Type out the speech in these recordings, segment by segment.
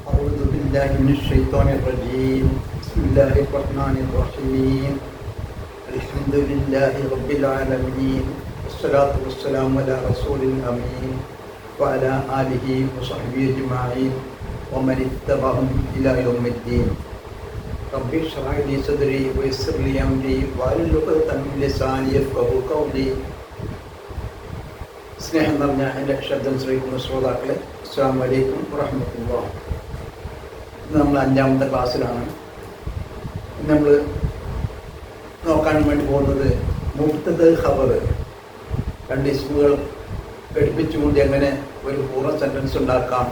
أعوذ بالله من الشيطان الرجيم. بسم الله الرحمن الرحيم. الحمد لله رب العالمين، والصلاة والسلام على رسول الأمين وعلى آله وصحبه أجمعين ومن اتبعهم إلى يوم الدين. رب اشرح لي صدري ويسر لي أمري واحلل عقدة من لساني يفقهوا قولي. സ്നേഹം നിറഞ്ഞ എൻ്റെ ശബ്ദം ശ്രവിക്കുന്ന ശ്രോതാക്കളെ, അസ്സലാമു അലൈക്കും വറഹ്മത്തുള്ളാഹി. ഇന്ന് നമ്മൾ 5ാമത്തെ ക്ലാസ്സിലാണ്. നമ്മൾ നോക്കാൻ വേണ്ടി പോകുന്നത് മുബ്തദ ഖബർ, രണ്ട് ഇസ്മുകൾ ഘടിപ്പിച്ചുകൊണ്ട് എങ്ങനെ ഒരു പൂർണ്ണ സെൻറ്റൻസ് ഉണ്ടാക്കാം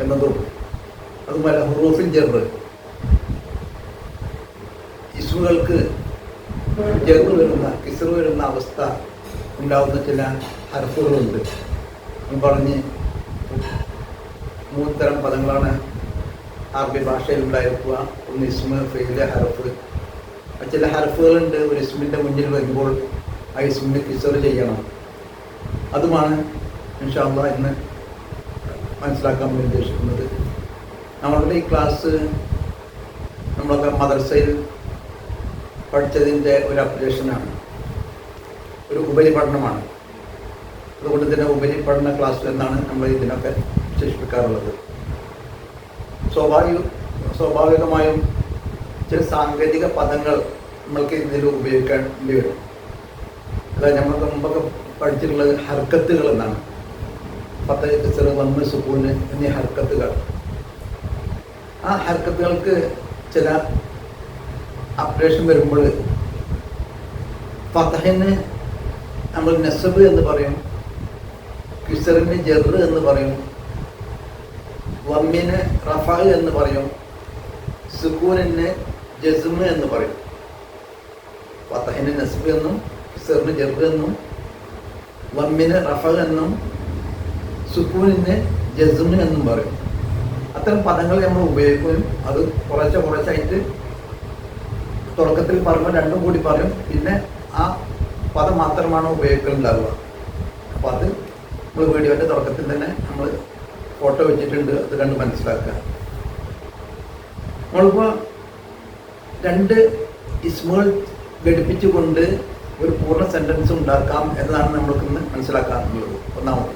എന്നതും, അതുപോലെ ഹുറൂഫിൻ ജർ, ഇസ്മുകൾക്ക് ജർ വരുന്ന കിസ്ർ വരുന്ന അവസ്ഥ ഉണ്ടാകുന്ന ചില ഹർഫുകളുണ്ട്. പറഞ്ഞ് 3 തരം പദങ്ങളാണ് അറബി ഭാഷയിൽ ഉണ്ടായിരിക്കുക. ഒന്ന് ഇസ്മ, ഫെയില്, ഹർഫ്. ചില ഹർഫുകളുണ്ട് ഒരു ഇസ്മിൻ്റെ മുന്നിൽ വരുമ്പോൾ ആ ഇസ്മിന് കിസ്ർ ചെയ്യണം. അതുമാണ് ഇൻഷാ അല്ലാഹ് ഇന്ന് മനസ്സിലാക്കാൻ വേണ്ടി ഉദ്ദേശിക്കുന്നത്. നമ്മളുടെ ഈ ക്ലാസ് നമ്മളൊക്കെ മദ്രസയിൽ പഠിച്ചതിൻ്റെ ഒരു അപ്ഡേഷനാണ്, ഒരു ഉപരിപഠനമാണ്. അതുകൊണ്ട് തന്നെ ഉപരിപഠന ക്ലാസ് എന്നാണ് നമ്മൾ ഇതിനൊക്കെ വിശേഷിപ്പിക്കാറുള്ളത്. സ്വാഭാവികമായും ചില സാങ്കേതിക പദങ്ങൾ നമ്മൾക്ക് ഇതിൽ ഉപയോഗിക്കേണ്ടി വരും. അതായത് നമ്മൾക്ക് മുമ്പൊക്കെ പഠിച്ചിട്ടുള്ളത് ഹർക്കത്തുകൾ എന്നാണ്. ഫത്ത, കിസ്ർ, വന്ന്, സുക്കൂന് എന്നീ ഹർക്കത്തുകൾ. ആ ഹർക്കത്തുകൾക്ക് ചില അപ്ഡേഷൻ വരുമ്പോൾ ഫതഹിന് നമ്മൾ നസബ് എന്ന് പറയും, കിസ്റിന് ജർ എന്ന് പറയും, വമ്മിന് റഫ എന്ന് പറയും, സുക്കൂനിന് ജസ്മ് എന്ന് പറയും. ഫതഹിന് നസ്ബ് എന്നും കിസ്റിന് ജർ എന്നും വമ്മിന് റഫ എന്നും സുക്കൂനിന് ജസ്മ് എന്നും പറയും. അത്തരം പദങ്ങൾ നമ്മൾ ഉപയോഗിക്കുകയും അത് കുറച്ചായിട്ട് തുടക്കത്തിൽ പറയുമ്പോൾ രണ്ടും കൂടി പറയും, പിന്നെ ആ പദം മാത്രമാണ് ഉപയോഗിക്കലുണ്ടാവുക. അപ്പോൾ അത് നമ്മൾ വീഡിയോൻ്റെ തുടക്കത്തിൽ തന്നെ നമ്മൾ ഫോട്ടോ വെച്ചിട്ടുണ്ട്, അത് കണ്ട് മനസ്സിലാക്കുക. നമ്മളിപ്പോൾ 2 ഇസ്മുകൾ ഘടിപ്പിച്ചുകൊണ്ട് ഒരു പൂർണ്ണ സെൻറ്റൻസ് ഉണ്ടാക്കാം എന്നതാണ് നമ്മൾക്കിന്ന് മനസ്സിലാക്കാറുള്ളത്. ഒന്നാമത്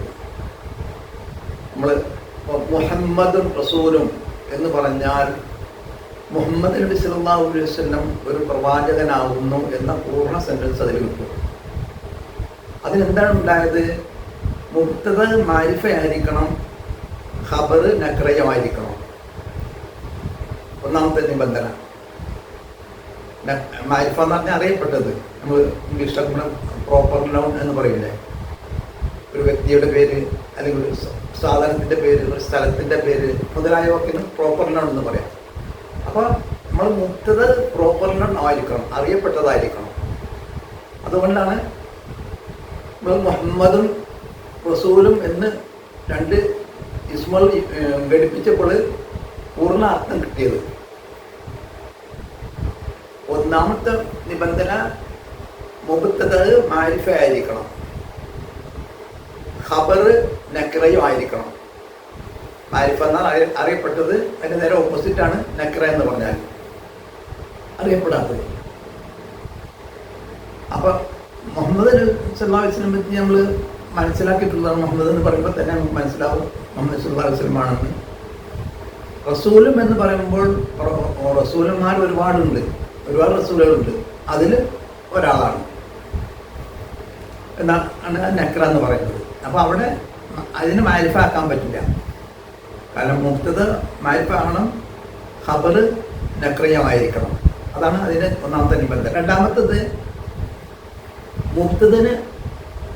നമ്മൾ മുഹമ്മദും റസൂലും എന്ന് പറഞ്ഞാൽ മുഹമ്മദ് നബി സല്ലല്ലാഹു അലൈഹി വസല്ലം ഒരു പ്രവാചകനാകുന്നു എന്ന പൂർണ്ണ സെൻറ്റൻസ് അതിൽ കിട്ടും. അതിനെന്താണ് ഉണ്ടായത്? മുബ്തദ മാരിഫ ആയിരിക്കണം, ഖബർ നക്രയമായിരിക്കണം. ഒന്നാമത്തെ നിബന്ധന. മാരിഫ എന്ന് പറഞ്ഞാൽ അറിയപ്പെട്ടത്, നമ്മൾ ഇംഗ്ലീഷിൽ പ്രോപ്പർ നൗൺ എന്ന് പറയില്ലേ, ഒരു വ്യക്തിയുടെ പേര് അല്ലെങ്കിൽ ഒരു സാധനത്തിൻ്റെ പേര്, ഒരു സ്ഥലത്തിൻ്റെ പേര് മുതലായവയ്ക്ക് പ്രോപ്പർ നൗൺ എന്ന് പറയാം. അപ്പോൾ നമ്മൾ മുബ്തദ പ്രോപ്പർ നൗൺ ആയിരിക്കണം, അറിയപ്പെട്ടതായിരിക്കണം. അതുകൊണ്ടാണ് നമ്മൾ മുഹമ്മദും റസൂലും എന്ന് 2 ഇസ്മുകൾ ഘടിപ്പിച്ചപ്പോൾ പൂർണ്ണ അർത്ഥം കിട്ടിയത്. ഒന്നാമത്തെ നിബന്ധന മുബ്തദ മാരിഫ ആയിരിക്കണം, ഖബർ നക്രയും ആയിരിക്കണം. മാരിഫ എന്നാൽ അറിയപ്പെട്ടത്, അതിൻ്റെ നേരെ ഓപ്പോസിറ്റാണ് നക്ര എന്ന് പറഞ്ഞാൽ അറിയപ്പെടാത്തത്. അപ്പം മുഹമ്മദ് സല്ലല്ലാഹു അലൈഹി വസല്ലമയെ പറ്റി നമ്മൾ മനസ്സിലാക്കിയിട്ടുള്ളതാണ്. മുഹമ്മദ് എന്ന് പറയുമ്പോൾ തന്നെ നമുക്ക് മനസ്സിലാവും മുഹമ്മദ് സല്ലല്ലാഹു അലൈഹി വസല്ലം ആണെന്ന്. റസൂലും എന്ന് പറയുമ്പോൾ റസൂലന്മാർ ഒരുപാട് റസൂലുകളുണ്ട്, അതിൽ ഒരാളാണ് എന്നാണ് നക്ര എന്ന് പറയുന്നത്. അപ്പോൾ അവിടെ അതിന് മാരിഫ ആക്കാൻ പറ്റില്ല. കാരണം മുബ്തദ മാരിഫ ആവണം, ഖബർ നക്രയമായിരിക്കണം. അതാണ് അതിൻ്റെ ഒന്നാമത്തെ നിബന്ധന. രണ്ടാമത്തത് മുബ്തദന്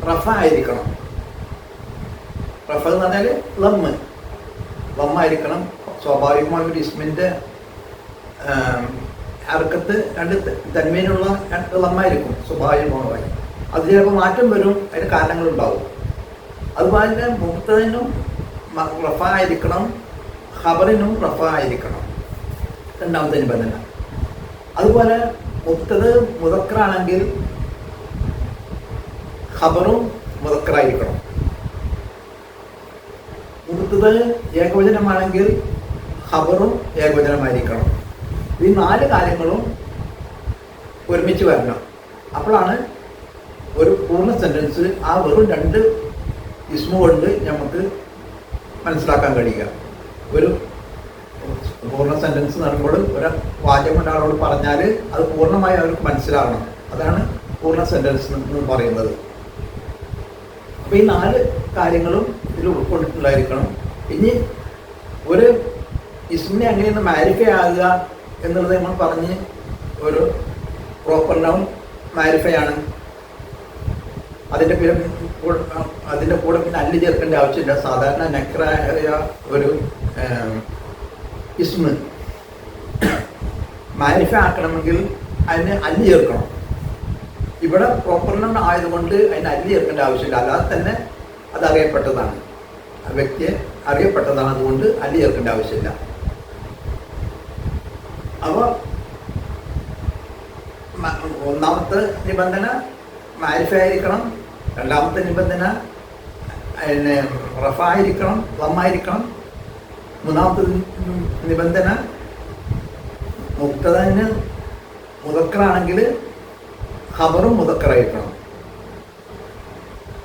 റഫ ആയിരിക്കണം. റഫ എന്ന് പറഞ്ഞാൽ ലമ്മായിരിക്കണം. സ്വാഭാവികമായ ഒരു ഇസ്മിൻ്റെ ഹർക്കത്ത് 2 തന്മീനുള്ള ലമ്മായിരിക്കും സ്വാഭാവികമായി. അത് ചിലപ്പോൾ മാറ്റം വരും, അതിന് കാരണങ്ങളുണ്ടാവും. അതുപോലെ തന്നെ മുബ്തദനും റഫ ആയിരിക്കണം, ഖബറിനും റഫ ആയിരിക്കണം. രണ്ടാമത്തെ നിബന്ധന. അതുപോലെ മുബ്തദ മുദക്കറാണെങ്കിൽ ഖബറും മുദക്കറായിരിക്കണം. മുബ്തദ ഏകവചനമാണെങ്കിൽ ഖബറും ഏകവചനമായിരിക്കണം. ഈ 4 കാര്യങ്ങളും ഒരുമിച്ച് വരണം. അപ്പോഴാണ് ഒരു പൂർണ്ണ സെൻറ്റൻസ് ആ വെറും 2 ഇസ്മ കൊണ്ട് നമുക്ക് മനസ്സിലാക്കാൻ കഴിയുക. ഒരു പൂർണ്ണ സെൻറ്റൻസ് എന്ന് പറയുമ്പോൾ ഒരു വാചകം ഒരാളോട് പറഞ്ഞാൽ അത് പൂർണ്ണമായി അവർക്ക് മനസ്സിലാകണം. അതാണ് പൂർണ്ണ സെൻറ്റൻസ് എന്ന് പറയുന്നത്. അപ്പോൾ ഈ 4 കാര്യങ്ങളും ഇതിൽ ഉൾക്കൊണ്ടിട്ടുണ്ടായിരിക്കണം. ഇനി ഒരു ഇസ്മിനെ എങ്ങനെയാണ് മാരിഫൈ ആകുക എന്നുള്ളത് നമ്മൾ പറഞ്ഞ് ഒരു പ്രോപ്പർ നൗൺ മാരിഫൈ ആണ്. അതിൻ്റെ കൂടെ പിന്നെ അല്ല് ചേർക്കേണ്ട ആവശ്യമില്ല. സാധാരണ നക്രായ ഒരു ഇസ്മ് മാരിഫൈ ആക്കണമെങ്കിൽ അതിന് അല്ല് ചേർക്കണം. ഇവിടെ പ്രോപ്പർ നൗൺ ആയതുകൊണ്ട് അതിന് അല്ല് ചേർക്കേണ്ട ആവശ്യമില്ല. അല്ലാതെ തന്നെ അത് അറിയപ്പെട്ടതാണ്, ആ വ്യക്തിയെ അറിയപ്പെട്ടതാണ്. അതുകൊണ്ട് അല്ല് ചേർക്കേണ്ട ആവശ്യമില്ല. അപ്പോൾ ഒന്നാമത്തെ നിബന്ധന മാരിഫ ആയിരിക്കണം. രണ്ടാമത്തെ നിബന്ധന പിന്നെ റഫ ആയിരിക്കണം, ലമ്മായിരിക്കണം. മൂന്നാമത്തെ നിബന്ധന മുബ്തദന് മുദക്കറാണെങ്കിൽ ഖബറും മുദക്കറായിരിക്കണം.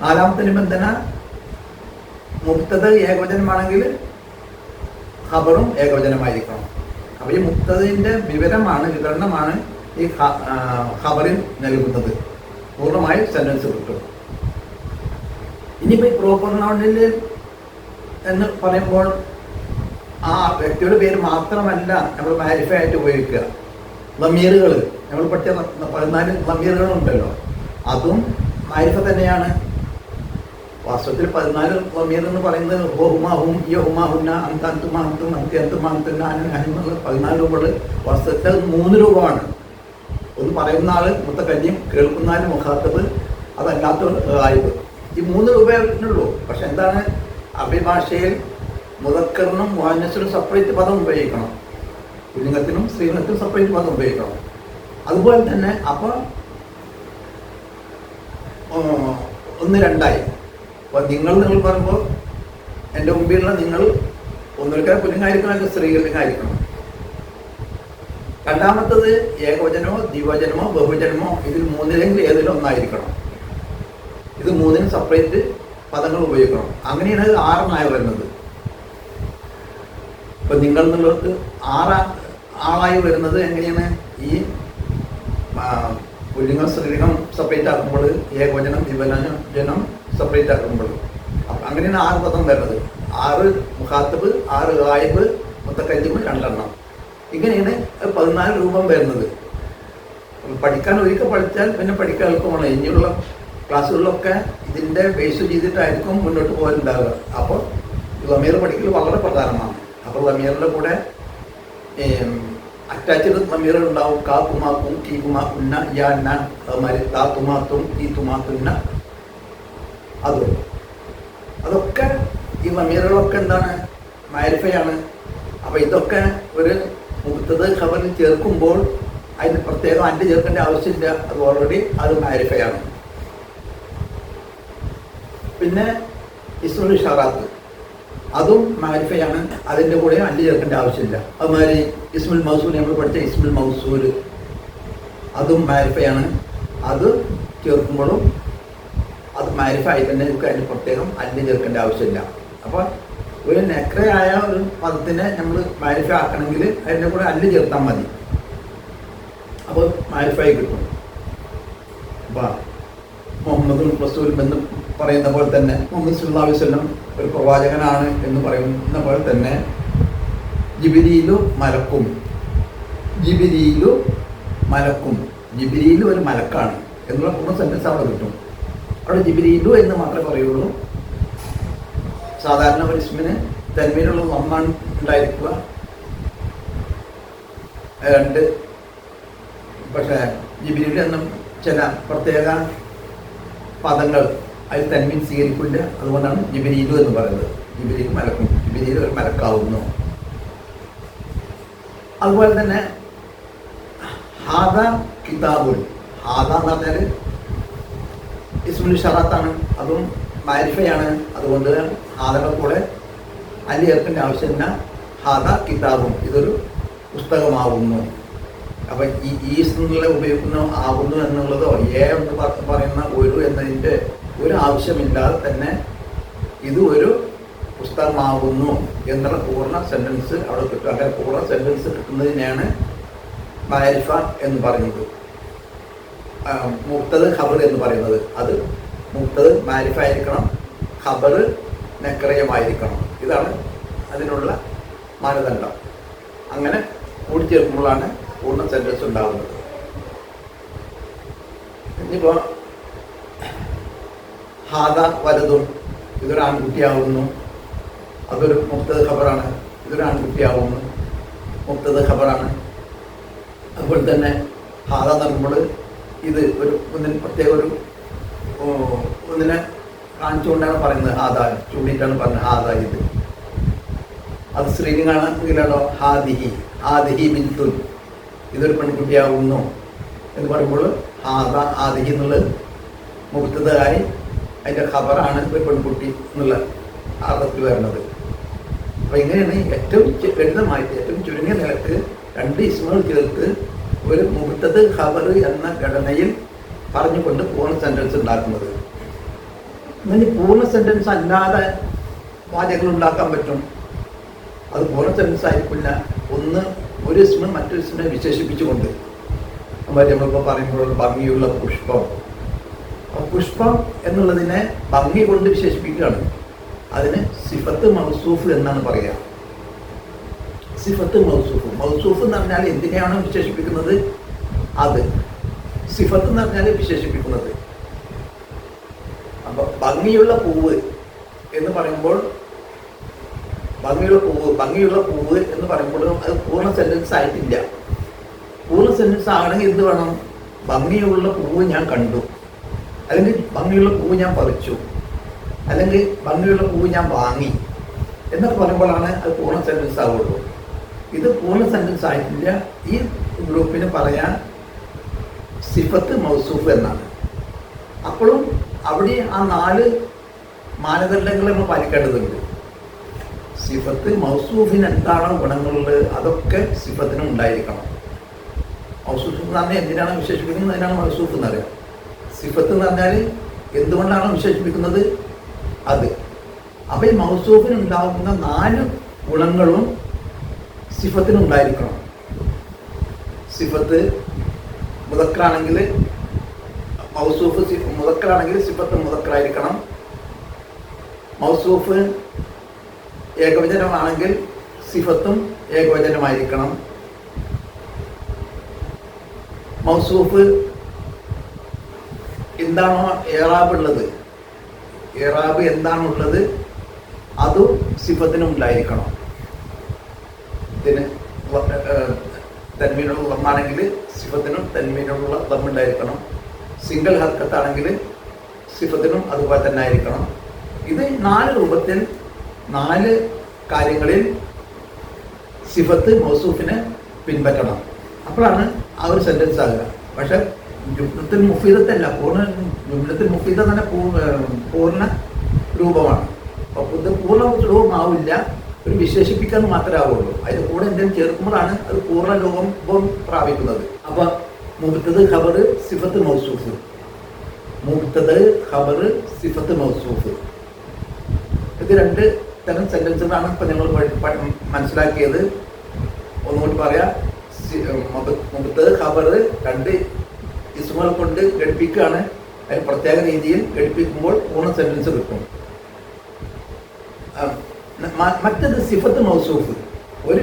നാലാമത്തെ നിബന്ധന മുബ്തദ ഏകവചനമാണെങ്കിൽ ഖബറും ഏകവചനമായിരിക്കണം. അപ്പോൾ ഈ മുബ്തദിൻ്റെ വിവരണമാണ് ഈ ഖബറിൽ നൽകുന്നത്. പൂർണ്ണമായി സെൻറ്റൻസ് കിട്ടും. ഇനിയിപ്പോൾ ഈ പ്രോപ്പർ നൗണിൽ എന്ന് പറയുമ്പോൾ ആ വ്യക്തിയുടെ പേര് മാത്രമല്ല നമ്മൾ മാരിഫൈ ആയിട്ട് ഉപയോഗിക്കുക. ലമീറുകൾ നമ്മൾ പഠിച്ച 14 ലമീറുകളുണ്ടല്ലോ, അതും മാരിഫ തന്നെയാണ്. വാസ്തവത്തിൽ 14 ലമീർ എന്ന് പറയുന്നത് ഹുമാഹും യഹുമാഹുന്ന അന്തുമാന്തും അന്ത്യന്തുമാന്തുന്ന എന്നുള്ള 14 രൂപകൾ വാസ്തവത്തിൽ 3 രൂപമാണ്. ഒന്ന് പറയുന്ന ആൾ മുത്തക്കല്യം, കേൾക്കുന്ന ആൾ മുഖാത്തബ്, അതല്ലാത്ത ഗായിബ്. ഈ 3 രൂപയുള്ളൂ. പക്ഷെ എന്താണ്, അഭിഭാഷയിൽ മുദക്കറിനും മുഅന്നസിനും സെപ്പറേറ്റ് പദം ഉപയോഗിക്കണം, പുല്ലിംഗത്തിനും സ്ത്രീലിംഗത്തിനും സെപ്പറേറ്റ് പദം ഉപയോഗിക്കണം. അതുപോലെ തന്നെ അപ്പോൾ 1 2ആയി. അപ്പോൾ നിങ്ങൾ പറയുമ്പോൾ എൻ്റെ മുമ്പിലുള്ള നിങ്ങൾ ഒന്നിൽക്കാർ പുല്ലിംഗായിരിക്കണം, അല്ലെങ്കിൽ സ്ത്രീലിംഗായിരിക്കണം. രണ്ടാമത്തത് ഏകവചനമോ ദ്വിവചനമോ ബഹുവചനമോ ഇതിൽ 3-ലെങ്കിലും ഏതെങ്കിലും ഒന്നായിരിക്കണം. ഇത് 3-നും സെപ്പറേറ്റ് പദങ്ങൾ ഉപയോഗിക്കണം. അങ്ങനെയാണ് 6 വരുന്നത്. ഇപ്പം നിങ്ങൾ എന്നുള്ളത് 6 ആളായി വരുന്നത് എങ്ങനെയാണ്? ഈ പുല്ലിംഗം സ്ത്രീലിംഗം സെപ്പറേറ്റ് ആക്കുമ്പോൾ, ഏകവചനം ദ്വിവചനം സെപ്പറേറ്റ് ആക്കുമ്പോൾ, അപ്പം അങ്ങനെയാണ് 6 പദം വരുന്നത്. 6 മുഖാത്തബ്, 6 ഗായിബ്, മുത്തക്കല്ലിമ് 2 ഇങ്ങനെയാണ് 14 രൂപം വരുന്നത്. പഠിക്കാൻ ഒരിക്കൽ പഠിച്ചാൽ പിന്നെ പഠിക്കാൻ എളുപ്പമാണ്. ഇനിയുള്ള ക്ലാസ്സുകളിലൊക്കെ ഇതിൻ്റെ ബേസ് ചെയ്തിട്ടായിരിക്കും മുന്നോട്ട് പോകാനുണ്ടാവുക. അപ്പോൾ ലമീർ പഠിക്കൽ വളരെ പ്രധാനമാണ്. അപ്പോൾ ലമീറിൻ്റെ കൂടെ അറ്റാച്ച്ഡ് ലമീർ ഉണ്ടാവും. കാ തുമാക്കും ടീ തുമാക്കുന്ന യാന്ന, അതുമാതിരി താ തുമാത്തും ടീ തുമാക്കുന്ന, അതൊക്കെ ഈ ലമീറുകളൊക്കെ എന്താണ്, മാരിഫയാണ്. അപ്പോൾ ഇതൊക്കെ ഒരു മുബ്തദ ഖബറിൽ ചേർക്കുമ്പോൾ അതിന് പ്രത്യേകം അല്ല് ചേർക്കേണ്ട ആവശ്യമില്ല. അത് ഓൾറെഡി അത് മാരിഫയാണ്. പിന്നെ ഇസ്മുൽ ഇഷാറാത്ത് അതും മാരിഫയാണ്. അതിൻ്റെ കൂടെ അല്ല് ചേർക്കേണ്ട ആവശ്യമില്ല. അതുമാതിരി ഇസ്മുൽ മൗസൂൽ, നമ്മൾ പഠിച്ച ഇസ്മുൽ മൗസൂൽ അതും മാരിഫയാണ്. അത് ചേർക്കുമ്പോഴും അത് മാരിഫ ആയി തന്നെ നമുക്ക് അതിന് പ്രത്യേകം അല്ല് ചേർക്കേണ്ട ആവശ്യമില്ല. അപ്പോൾ ഒരു നെക്രയായ ഒരു പദത്തിനെ നമ്മൾ മാരിഫ ആക്കണമെങ്കിൽ അതിൻ്റെ കൂടെ അല്ല് ചേർത്താൽ മതി. അപ്പോൾ മാരിഫായി കിട്ടും. അപ്പോൾ മുഹമ്മദ് റസൂൽ എന്ന് പറയുന്ന പോലെ തന്നെ മുഹമ്മദ് സല്ലല്ലാഹു അലൈഹി വസല്ലം ഒരു പ്രവാചകനാണ് എന്ന് പറയുന്ന പോലെ തന്നെ ജിബ്രീലു മലക്കും, ജിബ്രീലു മലക്കും, ജിബ്രീലു ഒരു മലക്കാണ് എന്നുള്ള പൂർണ്ണ സെൻറ്റൻസ് അവിടെ കിട്ടും. അവിടെ ജിബ്രീലു എന്ന് മാത്രമേ പറയുള്ളൂ. സാധാരണ ഒരു ഇസ്മിന് തന്മീനുള്ള ഒന്നാണ് ഉണ്ടായിരിക്കുക, 2. പക്ഷേ ജിബ്രീൽ എന്നും ചില പ്രത്യേക പദങ്ങൾ അതിൽ തന്മീൻ സ്വീകരിക്കില്ല. അതുകൊണ്ടാണ് ജിബ്രീലു എന്ന് പറയുന്നത്. ജിബ്രീൽ മലക്കും, ജിബ്രീൽ ഒരു മലക്കാവുന്നു. അതുപോലെ തന്നെ ഹാദ കിതാബുൽ, ഹാദ എന്ന് പറഞ്ഞാൽ ഇസ്മുൽ ഇഷാറാത്താണ്, അതും മാരിഫയാണ്. അതുകൊണ്ട് ഹാദയുടെ കൂടെ അല്ല് ചേർക്കേണ്ട ആവശ്യമില്ല. ഹാദ കിതാബും, ഇതൊരു പുസ്തകമാവുന്നു. അപ്പം ഈ എന്നുള്ള ഉപയോഗിക്കുന്ന ആവുന്നു എന്നുള്ളതോ എന്ന് പറയുന്ന ഒരു എന്നതിൻ്റെ ഒരു ആവശ്യമില്ലാതെ തന്നെ ഇത് ഒരു പുസ്തകമാകുന്നു എന്നുള്ള പൂർണ്ണ സെൻറ്റൻസ് അവിടെ കിട്ടും. അങ്ങനെ പൂർണ്ണ സെൻറ്റൻസ് കിട്ടുന്നതിനെയാണ് മാരിഫ എന്ന് പറയുന്നത്. മുബ്തദ ഖബർ എന്ന് പറയുന്നത്, അത് മുബ്തദ മാരിഫ ആയിരിക്കണം, ഖബർ നക്രയമായിരിക്കണം. ഇതാണ് അതിനുള്ള മാനദണ്ഡം. അങ്ങനെ കൂടിച്ചേർക്കുമ്പോഴാണ് പൂർണ്ണ സെൻറ്റൻസ് ഉണ്ടാകുന്നത്. ഇനിയിപ്പോൾ ഹാദ വലതും, ഇതൊരു ആൺകുട്ടിയാവുന്നു, അതൊരു മുബ്തദ ഖബറാണ്. ഇതൊരു ആൺകുട്ടിയാവുന്നു, മുബ്തദ ഖബറാണ്. അതുപോലെ തന്നെ ഹാദ എന്ന് പറയുമ്പോൾ ഇത് ഒരു ഒന്നിന് പ്രത്യേക ഒരു ഒന്നിനെ കാണിച്ചുകൊണ്ടാണ് പറയുന്നത്. ഹാദ ചൂണ്ടിയിട്ടാണ് പറയുന്നത് ഹാദ ഇത്. അത് സ്ത്രീലിംഗാണെങ്കിലാണോ ഹാദിഹി, ഹാദിഹി ബിന്തുൻ, ഇതൊരു പെൺകുട്ടിയാവുന്നു എന്ന് പറയുമ്പോൾ ഹാദ ഹാദിഹി എന്നുള്ളത് മുബ്തദയായി അതിൻ്റെ ഖബറാണ് ഒരു പെൺകുട്ടി എന്നുള്ള അർത്ഥത്തിൽ വരുന്നത്. അപ്പോൾ ഇങ്ങനെയാണ് ഏറ്റവും ലളിതമായിട്ട് ഏറ്റവും ചുരുങ്ങിയ നിലക്ക് രണ്ട് ഇസ്മുകൾ ചേർത്ത് ഒരു മുബ്തദ ഖബർ എന്ന ഘടനയിൽ പറഞ്ഞുകൊണ്ട് പൂർണ്ണ സെൻറ്റൻസ് ഉണ്ടാക്കുന്നത്. ഇങ്ങനെ പൂർണ്ണ സെൻറ്റൻസ് അല്ലാതെ വാചകങ്ങൾ ഉണ്ടാക്കാൻ പറ്റും. അത് പൂർണ്ണ സെൻറ്റൻസ് ആയിരിക്കില്ല. ഒരു ഇസ്മ മറ്റൊരു ഇസ്മിനെ വിശേഷിപ്പിച്ചുകൊണ്ട് നമ്മളിപ്പോൾ പറയുമ്പോൾ ഭംഗിയുള്ള പുഷ്പം, പുഷ്പം എന്നുള്ളതിനെ ഭംഗി കൊണ്ട് വിശേഷിപ്പിക്കുകയാണ്. അതിന് സിഫത്ത് മൗസൂഫ് എന്നാണ് പറയുക. സിഫത്ത് മൗസൂഫ്, മൗസൂഫ് എന്ന് പറഞ്ഞാൽ എന്തിനെയാണോ വിശേഷിപ്പിക്കുന്നത് അത്, സിഫത്ത് എന്ന് പറഞ്ഞാൽ വിശേഷിപ്പിക്കുന്നത്. അപ്പോൾ ഭംഗിയുള്ള പൂവ് എന്ന് പറയുമ്പോൾ ഭംഗിയുള്ള പൂവ് എന്ന് പറയുമ്പോഴും അത് പൂർണ്ണ സെൻറ്റൻസ് ആയിട്ടില്ല. പൂർണ്ണ സെൻറ്റൻസ് ആണെങ്കിൽ എന്ത് വേണം? ഭംഗിയുള്ള പൂവ് ഞാൻ കണ്ടു, അല്ലെങ്കിൽ ഭംഗിയുള്ള പൂവ് ഞാൻ പറിച്ചു, അല്ലെങ്കിൽ ഭംഗിയുള്ള പൂവ് ഞാൻ വാങ്ങി എന്നൊക്കെ പറയുമ്പോഴാണ് അത് പൂർണ്ണ സെൻറ്റൻസ് ആവുള്ളൂ. ഇത് പൂർണ്ണ സെൻറ്റൻസ് ആയിട്ടില്ല. ഈ ഗ്രൂപ്പിന് പറയാൻ സിഫത്ത് മൗസൂഫ് എന്നാണ്. അപ്പോഴും അവിടെ ആ 4 മാനദണ്ഡങ്ങൾ നമ്മൾ പാലിക്കേണ്ടതുണ്ട്. സിഫത്ത് മൗസൂഫിന് എന്താണോ ഗുണങ്ങളുള്ളത് അതൊക്കെ സിഫത്തിനും ഉണ്ടായിരിക്കണം. മൗസൂഫ് എന്ന് പറഞ്ഞാൽ എന്തിനാണ് വിശേഷിപ്പിക്കുന്നത് അതിനാണ് മൗസൂഫ് എന്ന് പറയുക. സിഫത്ത് എന്ന് പറഞ്ഞാൽ എന്തുകൊണ്ടാണോ വിശേഷിപ്പിക്കുന്നത് അത്. അപ്പോൾ ഈ മൗസൂഫിന് ഉണ്ടാകുന്ന 4 ഗുണങ്ങളും സിഫത്തിനുണ്ടായിരിക്കണം. സിഫത്ത് മുദക്കറാണെങ്കിൽ മൗസൂഫ് മുദക്കറാണെങ്കിൽ സിഫത്ത് മുദക്കറായിരിക്കണം. മൗസൂഫ് ഏകവചനമാണെങ്കിൽ സിഫത്തും ഏകവചനമായിരിക്കണം. മൗസൂഫ് എന്താണോ ഏറാബ് ഉള്ളത്, ഏറാബ് എന്താണുള്ളത് അതും സിഫത്തിനും ഉണ്ടായിരിക്കണം. ഇതിന് തന്മീനുള്ള ദമ്മാണെങ്കിൽ സിഫത്തിനും തന്മീനുള്ള ദമ്മുണ്ടായിരിക്കണം. സിംഗിൾ ഹർക്കത്താണെങ്കിൽ സിഫത്തിനും അതുപോലെ തന്നെ ആയിരിക്കണം. ഇത് 4 രൂപത്തിൽ 4 കാര്യങ്ങളിൽ സിഫത്ത് മൗസൂഫിനെ പിൻപറ്റണം. അപ്പോഴാണ് ആ ഒരു സെൻറ്റൻസ് ആകുക. പക്ഷെ ജുംലത്തുൽ മുഫീദത്തല്ല, ജുംലത്തുൽ മുഫീദ തന്നെ പൂർണ്ണ രൂപമാണ്. അപ്പോൾ ഇത് പൂർണ്ണ രൂപമാവില്ല, ഒരു വിശേഷിപ്പിക്കാൻ മാത്രമേ ആവുള്ളൂ. അതിന് കൂടെ എന്തെങ്കിലും ചേർക്കുമ്പോഴാണ് അത് പൂർണ്ണ രൂപം പ്രാപിക്കുന്നത്. അപ്പോൾ മുബ്തദ ഖബർ സിഫത്ത് മൗസൂഫ്, മുബ്തദ ഖബർ സിഫത്ത് മൗസൂഫ്, ഇത് 2 തരം സെൻറ്റൻസുകളാണ് ഇപ്പം ഞങ്ങൾ മനസ്സിലാക്കിയത്. ഒന്നുകൂടി പറയാം. മുബ്തദ ഖബർ 2 ഇസ്മുകൾ കൊണ്ട് ഘടിപ്പിക്കുകയാണ്. അതിന് പ്രത്യേക രീതിയിൽ ഘടിപ്പിക്കുമ്പോൾ പൂർണ്ണ സെൻറ്റൻസ് കിട്ടും. മറ്റത് സിഫത്ത് മൗസൂഫ്, ഒരു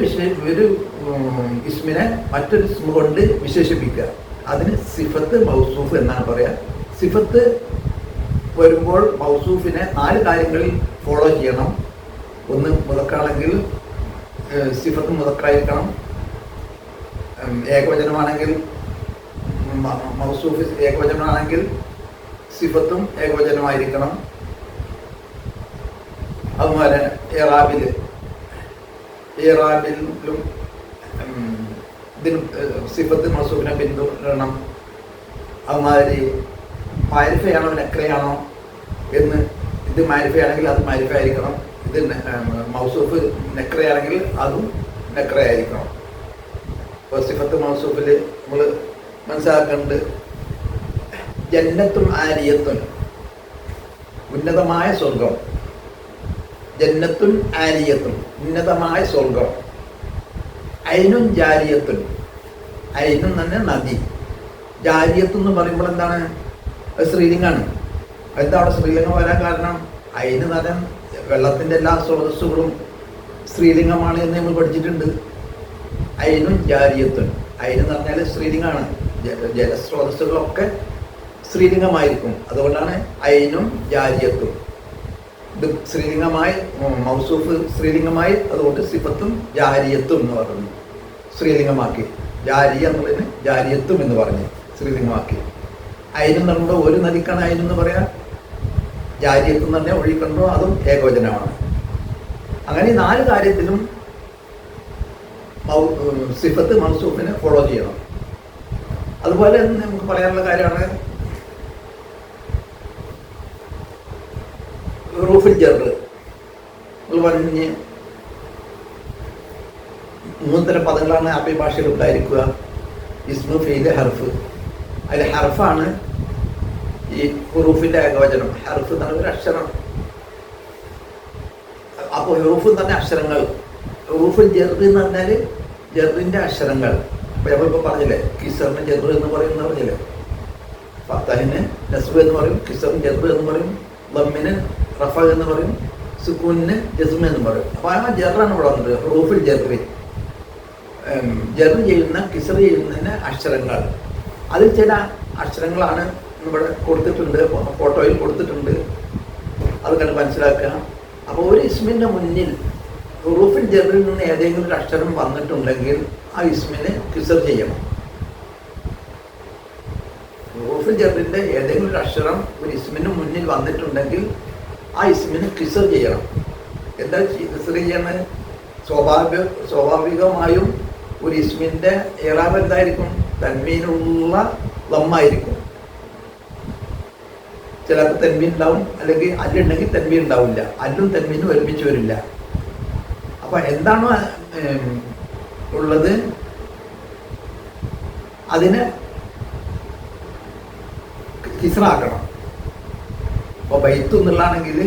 ഇസ്മിനെ മറ്റൊരു ഇസ്മ കൊണ്ട് വിശേഷിപ്പിക്കുക, അതിന് സിഫത്ത് മൗസൂഫ് എന്നാണ് പറയുക. സിഫത്ത് വരുമ്പോൾ മൗസൂഫിനെ 4 കാര്യങ്ങളിൽ ഫോളോ ചെയ്യണം. ഒന്ന് മുദക്കറാണെങ്കിൽ സിഫത്ത് മുദക്കറായിരിക്കണം. ഏകവചനമാണെങ്കിൽ മൗസൂഫ് ഏകവചനമാണെങ്കിൽ സിഫത്തും ഏകവചനമായിരിക്കണം. അതുപോലെ ഏറാബിലും ഇതിന് സിഫത്ത് മൗസൂഫിനെ പിന്തുടരണം. അതുമാതിരി മാരിഫയാണോ നക്രയാണോ എന്ന്, ഇത് മാരിഫയാണെങ്കിൽ അത് മാരിഫ ആയിരിക്കണം, ഇത് മൗസൂഫ് നെക്രയാണെങ്കിൽ അതും നെക്രയായിരിക്കണം. ഇപ്പോൾ സിഫത്ത് മൗസൂഫിൽ നമ്മൾ മനസ്സിലാക്കേണ്ടത് ജന്നത്തും ആലിയത്തും, ഉന്നതമായ സ്വർഗം. ജന്നത്തും ആലിയത്തും, ഉന്നതമായ സ്വർഗം. ഐനും ജാരിയത്തും, ഐനും തന്നെ നദി. ജാരിയത്ത് എന്ന് പറയുമ്പോൾ എന്താണ്? അത് സ്ത്രീലിംഗാണ്. എന്താ അവിടെ സ്ത്രീലിംഗം വരാൻ കാരണം? ഐന് നദം വെള്ളത്തിൻ്റെ എല്ലാ സ്രോതസ്സുകളും സ്ത്രീലിംഗമാണ് എന്ന് നമ്മൾ പഠിച്ചിട്ടുണ്ട്. ഐനും ജാരിയത്തും, ഐന് എന്ന് പറഞ്ഞാൽ സ്ത്രീലിംഗാണ്. ജലസ്രോതസ്സുകളൊക്കെ സ്ത്രീലിംഗമായിരിക്കും. അതുകൊണ്ടാണ് ഐനും ജാരിയത്തും. ഇത് സ്ത്രീലിംഗമായി, മൗസൂഫ് സ്ത്രീലിംഗമായി, അതുകൊണ്ട് സിഫത്തും ജാരിയത്തും എന്ന് പറഞ്ഞു സ്ത്രീലിംഗമാക്കി. ജാരിയ എന്നുള്ളതിന് ജാരിയത്തും എന്ന് പറഞ്ഞ് സ്ത്രീലിംഗമാക്കി. ഐനും നമ്മുടെ ഒരു നദിക്കാണ് ഐനെന്ന് പറയാം. ജാരിയത്തും തന്നെ ഒഴിക്കണ്ടോ അതും ഏകവചനമാണ്. അങ്ങനെ 4 കാര്യത്തിലും സിഫത്ത് മൗസൂഫിനെ ഫോളോ ചെയ്യണം. അതുപോലെ നമുക്ക് പറയാനുള്ള കാര്യമാണ് ഹുറൂഫുൽ ജർ. പറഞ്ഞ് 3 തരം പദങ്ങളാണ് അറബി ഭാഷയിൽ ഉണ്ടായിരിക്കുക. ഇസ്മു, ഫീല്, ഹർഫ്. അതിൽ ഹർഫാണ് ഈ ഹുറൂഫിൻ്റെ ഏകവചനം. ഹർഫ് എന്ന് പറഞ്ഞ അക്ഷരം. അപ്പോൾ ഹുറൂഫ് തന്നെ അക്ഷരങ്ങൾ. ഹുറൂഫുൽ ജർ എന്ന് പറഞ്ഞാൽ ജറിൻ്റെ അക്ഷരങ്ങൾ. അപ്പോൾ നമ്മളിപ്പോൾ പറഞ്ഞില്ലേ, കിസറിന് ജർ എന്ന് പറയുമെന്ന് പറഞ്ഞില്ലേ. ഫത്തഹിന് നസ്ബ് എന്ന് പറയും, കിസറിന് ജർ എന്ന് പറയും, ദമ്മിന് റഫ എന്ന് പറയും, സുക്കൂനിന് ജസ്മ എന്ന് പറയും. അപ്പോൾ ആ ജറാണ് ഇവിടെ വന്നത്. ഹുറൂഫുൽ ജർറി, ജർ ചെയ്യുന്ന കിസർ ചെയ്യുന്നതിന് അക്ഷരങ്ങൾ. അതിൽ ചില അക്ഷരങ്ങളാണ് ഇവിടെ കൊടുത്തിട്ടുണ്ട്, ഫോട്ടോയിൽ കൊടുത്തിട്ടുണ്ട്. അത് കണ്ട് മനസ്സിലാക്കുക. അപ്പോൾ ഒരു ഇസ്മിൻ്റെ മുന്നിൽ ഹുറൂഫുൽ ജറിൽ നിന്ന് ഏതെങ്കിലും ഒരു അക്ഷരം വന്നിട്ടുണ്ടെങ്കിൽ ആ ഇസ്മിനെ കിസർ ചെയ്യണം. ഹുറൂഫുൽ ജറിൻ്റെ ഏതെങ്കിലും ഒരു അക്ഷരം ഒരു ഇസ്മിന് മുന്നിൽ വന്നിട്ടുണ്ടെങ്കിൽ ആ ഇസ്മിന് കിസർ ചെയ്യണം. എന്താ കിസർ ചെയ്യണത്? സ്വാഭാവികമായും ഒരു ഇസ്മിൻ്റെ ഇറാബ് എന്തായിരിക്കും? തൻവീനുള്ള ദമ്മായിരിക്കും. ചിലപ്പോൾ തൻവീൻ ഉണ്ടാവും, അല്ലെങ്കിൽ അല്ലുണ്ടെങ്കിൽ തൻവീൻ ഉണ്ടാവില്ല. അല്ലും തൻവീനും ഒരുമിച്ച് വരില്ല. അപ്പോൾ എന്താണോ ഉള്ളത് അതിനെ കിസ്റാക്കണം. അപ്പോൾ ബൈത്തു എന്നുള്ളതാണെങ്കിൽ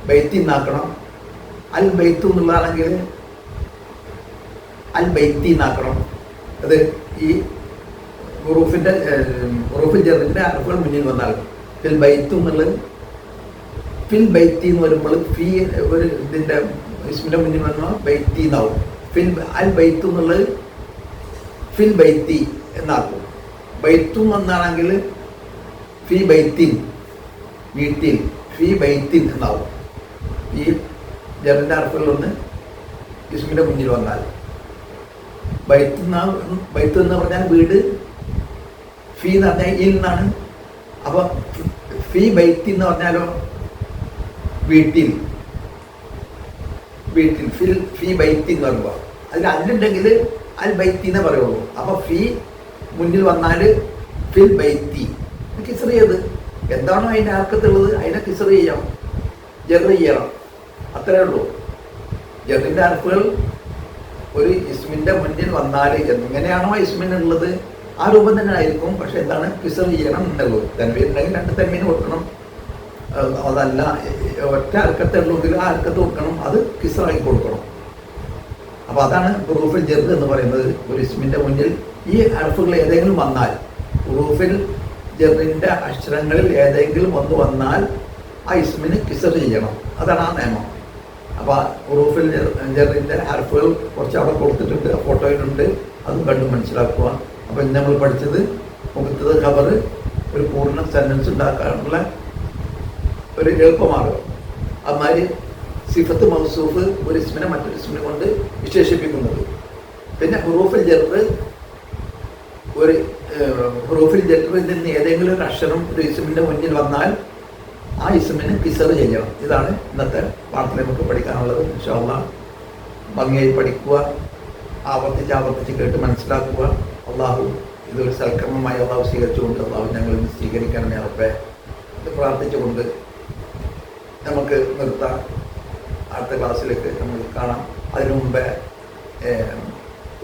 ബൈത്തി എന്നാക്കണം. അൽ ബൈത്തു എന്നുള്ളതാണെങ്കിൽ അൽ ബൈത്തി എന്നാക്കണം. അത് ഈ ഹുറൂഫുൽ ജറിൻ്റെ ഹർഫുകൾ മുന്നിൽ വന്നാൽ ഫിൽ ബൈത്തു എന്നുള്ളത് ഫിൽ ബൈത്തി എന്ന് വരുമ്പോൾ ഫീ ഒരു ഇതിൻ്റെ ഇസ്മിൻ്റെ മുന്നിൽ വന്നാൽ ബൈത്തി എന്നാവും. അൽ ബൈത്തു എന്നുള്ളത് ഫിൽ ബൈത്തി എന്നാക്കും. ബൈത്തു എന്നാണെങ്കിൽ ഫി ബൈത്തിൻ, വീട്ടിൽ, ഫി ബൈത്തിൻ എന്നാവും. ഈ ജറിൻ്റെ ഹർഫുകളൊന്ന് ഇസ്മിൻ്റെ മുന്നിൽ വന്നാൽ ബൈത്ത് എന്ന് പറഞ്ഞാൽ വീട്, ഫീ എന്ന് പറഞ്ഞാൽ ഇൽ എന്നാണ്. അപ്പോൾ ഫീ ബൈത്തി എന്ന് പറഞ്ഞാലോ വീട്ടിൽ, ഫീ ബൈത്തി എന്ന് പറയുമ്പോൾ അതിൽ അല്ലുണ്ടെങ്കിൽ അൽ ബൈത്തി എന്നേ പറയുള്ളൂ. അപ്പോൾ ഫീ മുന്നിൽ വന്നാൽ ഫിൽ ബൈത്തി കിസർ ചെയ്ത് എന്താണോ അതിൻ്റെ ആർക്കത്തുള്ളത് അതിനെ കിസർ ചെയ്യാം, ജർ ചെയ്യണം. അത്രയേ ഉള്ളൂ. ജറിൻ്റെ ഹർഫുകൾ ഒരു ഇസ്മിൻ്റെ മുന്നിൽ വന്നാൽ എങ്ങനെയാണോ ഇസ്മിനുള്ളത് ആ രൂപം തന്നെ ആയിരിക്കും. പക്ഷെ എന്താണ്? കിസർ ചെയ്യണം എന്നുള്ളൂ. തൻവീൻ ഉണ്ടെങ്കിൽ 2 തൻവീന് കൊടുക്കണം. അതല്ല ഒറ്റ ഹർക്കത്തെ ഉള്ളെങ്കിൽ ആ ഹർക്കത്ത് കൊടുക്കണം, അത് കിസറായി കൊടുക്കണം. അപ്പോൾ അതാണ് ഹുറൂഫുൽ ജർ എന്ന് പറയുന്നത്. ഒരു ഇസ്മിൻ്റെ മുന്നിൽ ഈ ഹർഫുകൾ ഏതെങ്കിലും വന്നാൽ, ഹുറൂഫുൽ ജറിൻ്റെ അക്ഷരങ്ങളിൽ ഏതെങ്കിലും ഒന്ന് വന്നാൽ ആ ഇസ്മിന് കിസർ ചെയ്യണം. അതാണ് ആ നിയമം. അപ്പോൾ ഹുറൂഫുൽ ജറിൻ്റെ ഹർഫുകൾ കുറച്ച് അവിടെ കൊടുത്തിട്ടുണ്ട്, ഫോട്ടോയിലുണ്ട്. അതും കണ്ട് മനസ്സിലാക്കുക. അപ്പോൾ ഇന്ന് നമ്മൾ പഠിച്ചത് മുഖത്തത് ഖബർ ഒരു പൂർണ്ണ സെൻറ്റൻസ് ഉണ്ടാക്കാനുള്ള ഒരു എളുപ്പമാർഗം. അതുമാതിരി സിഫത്ത് മൗസൂഫ് ഒരു ഇസ്മിനെ മറ്റൊരു ഇസ്മിനെ കൊണ്ട് വിശേഷിപ്പിക്കുന്നത്. പിന്നെ ഹുറൂഫുൽ ജർ, ഒരു ഹുറൂഫുൽ ജറിൽ നിന്ന് ഏതെങ്കിലും ഒരു അക്ഷരം ഒരു ഇസ്മിൻ്റെ മുന്നിൽ വന്നാൽ ആ ഇസ്മിന് കിസർ ചെയ്യണം. ഇതാണ് ഇന്നത്തെ പാഠത്തിൽ നമുക്ക് പഠിക്കാനുള്ളത്. ഇൻഷാ അല്ലാഹ് ഭംഗിയായി പഠിക്കുക, ആവർത്തിച്ച് കേട്ട് മനസ്സിലാക്കുക. അള്ളാഹു ഇതൊരു സൽക്രമമായി അള്ളാഹു സ്വീകരിച്ചുകൊണ്ട് അള്ളാഹു ഞങ്ങൾ സ്വീകരിക്കണമേ റബ്ബേ എന്ന് പ്രാർത്ഥിച്ചുകൊണ്ട് നമുക്ക് നിർത്താം. അടുത്ത ക്ലാസ്സിലേക്ക് നമ്മൾ കാണാം. അതിനു മുമ്പേ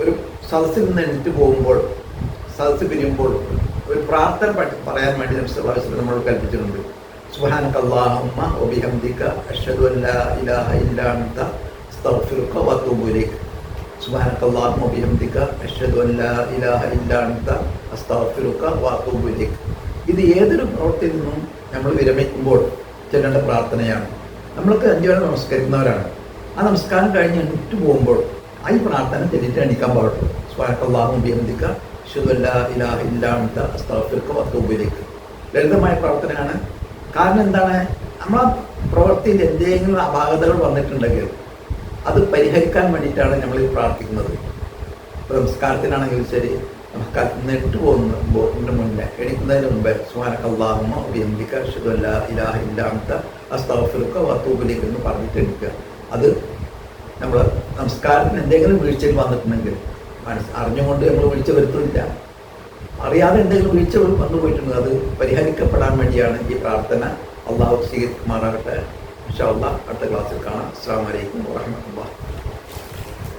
ഒരു സദസ്സിൽ നിന്ന് എണീറ്റ് പോകുമ്പോൾ, സദസ്സ് പിരിയുമ്പോൾ ഒരു പ്രാർത്ഥന പറയാൻ വേണ്ടി നബി സല്ലല്ലാഹു അലൈഹി വസല്ലം നമ്മളോട് കൽപ്പിച്ചിട്ടുണ്ട്. സുബ്ഹാനക അല്ലാഹുമ്മ വബിഹംദിക അഷ്ഹദു അൻ ലാ ഇലാഹ ഇല്ലാ അൻത അസ്തഗ്ഫിറുക വഅതൂബു ഇലൈക്. സുബ്ഹാനക അല്ലാഹുമ്മ വബിഹംദിക അഷ്ഹദു അൻ ലാ ഇലാഹ ഇല്ലാ അൻത അസ്തഗ്ഫിറുക വഅതൂബു ഇലൈക്. ഇത് ഏതൊരു പ്രവൃത്തിയിൽ നിന്നും നമ്മൾ വിരമിക്കുമ്പോൾ ചെല്ലേണ്ട പ്രാർത്ഥനയാണ്. നമ്മൾക്ക് 5 വേള നമസ്കരിക്കുന്നവരാണ്. ആ നമസ്കാരം കഴിഞ്ഞ് എണീറ്റ് പോകുമ്പോൾ ഈ പ്രാർത്ഥന ചെല്ലിട്ട് എണീക്കാൻ പാടുള്ളൂ. സുബ്ഹാനക അല്ലാഹുമ്മ വബിഹംദിക അഷ്ഹദു അൻ ലാ ഇലാഹ ഇല്ലാ അൻത അസ്തഗ്ഫിറുക വഅതൂബു ഇലൈക്. ലളിതമായ പ്രവർത്തനമാണ്. കാരണം എന്താണ്? നമ്മളെ പ്രവൃത്തിയിൽ എന്തെങ്കിലും അപാകതകൾ വന്നിട്ടുണ്ടെങ്കിൽ അത് പരിഹരിക്കാൻ വേണ്ടിയിട്ടാണ് നമ്മൾ പ്രാർത്ഥിക്കുന്നത്. ഇപ്പോൾ നമസ്കാരത്തിനാണെങ്കിലും ശരി, നമസ്കാരത്തിൽ നെട്ട് പോകുന്നതിന് മുന്നേ, എണീക്കുന്നതിന് മുമ്പേ സുബ്ഹാനക അല്ലാഹുമ്മ വബിഹംദിക അഷ്ഹദു അൻ ലാ ഇലാഹ ഇല്ലാ അൻത അസ്തഗ്ഫിറുക വഅതൂബു ഇലൈക് എന്ന് പറഞ്ഞിട്ട് എണീക്കുക. അത് നമ്മൾ നമസ്കാരത്തിന് എന്തെങ്കിലും വീഴ്ചയിൽ വന്നിട്ടുണ്ടെങ്കിൽ, അറിഞ്ഞുകൊണ്ട് നമ്മൾ വീഴ്ച വരുത്തുന്നില്ല, അറിയാതെ എന്തെങ്കിലും വീഴ്ച വന്നു പോയിട്ടുണ്ട്, അത് പരിഹരിക്കപ്പെടാൻ വേണ്ടിയാണ് ഈ പ്രാർത്ഥന. അള്ളാഹു സ്വീകരിക്കുമാറാകട്ടെ. ഇൻഷാ അല്ലാഹ് അടുത്ത ക്ലാസ്സിൽ കാണാം. അസ്സലാമു അലൈക്കും വറഹ്മത്തുള്ളാഹി.